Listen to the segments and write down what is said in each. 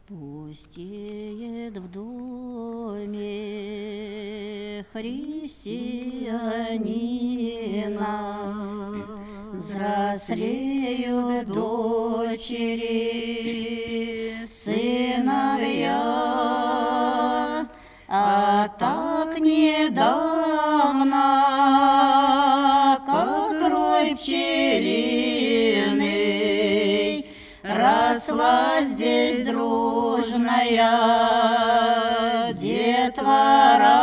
Пустеет в доме христианина, взрослеют дочери, сыновья, а так недавно, как рой пчелиный, росла здесь дружная детвора,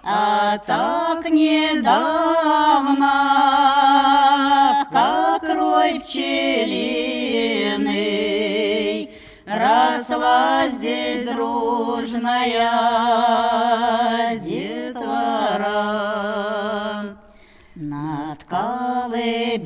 а так недавно, как рой пчелиный, росла здесь дружная детвора. Над колыбелью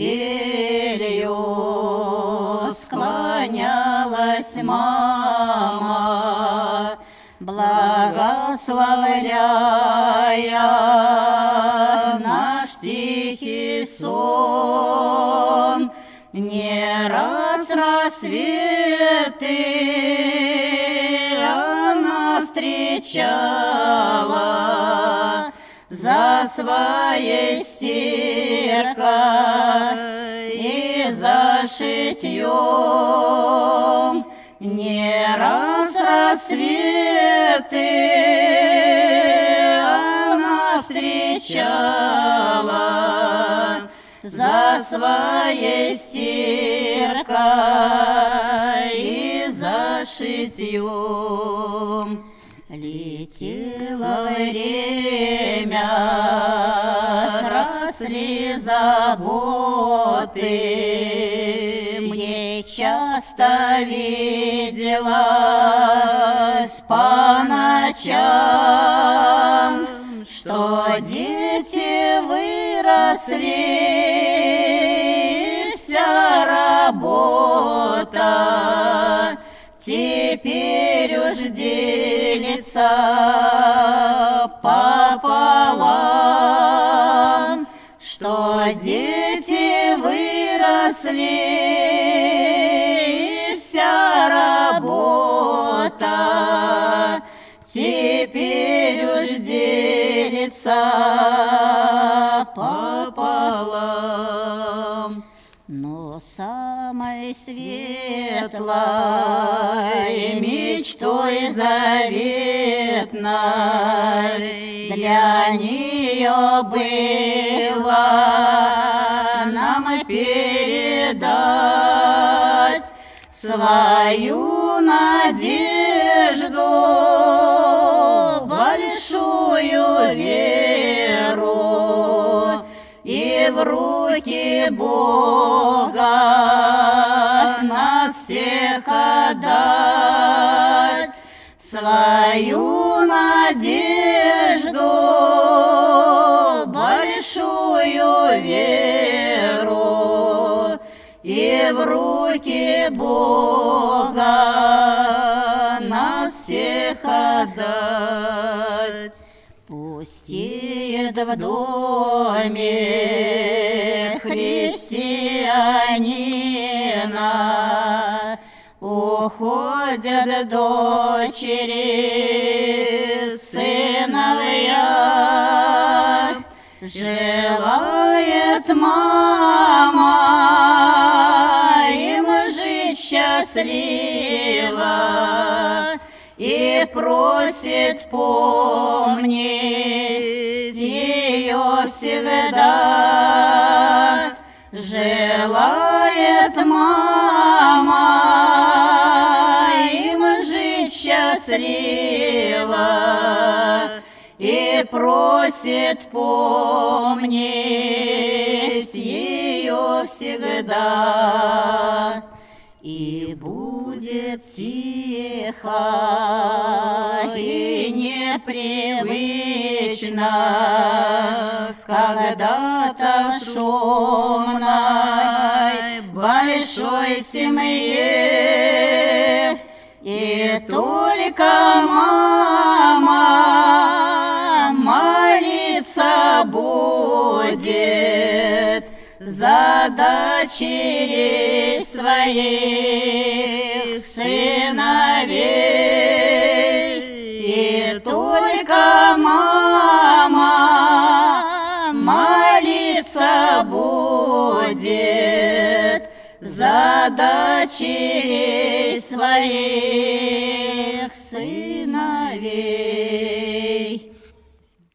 склонялась мама, благословляя наш тихий сон. Не раз рассветы она встречала за своей стиркой и за шитьем. Не раз рассветы она встречала за своей стиркой и за шитьем. Летело время, росли заботы, мне часто виделось по ночам, что дети выросли, вся работа теперь уж делится пополам, что дети выросли, вся работа теперь уж делится пополам. Но самой светлой мечтой заветной для нее было нам передать свою надежду, большую веру, и в руки Бога нас всех отдать, свою надежду, большую веру, и в руки Бога нас всех отдать. Пустеет в доме христианина, уходят дочери, сыновья, желает мама им жить счастливо и просит помнить ее всегда. Желает мама им жить счастливо и просит помнить ее всегда. И будет тихо и непривычно когда-то в шумной большой семье, и только мама молиться будет за дочерей своих, только мама молиться будет за дочерей своих сыновей.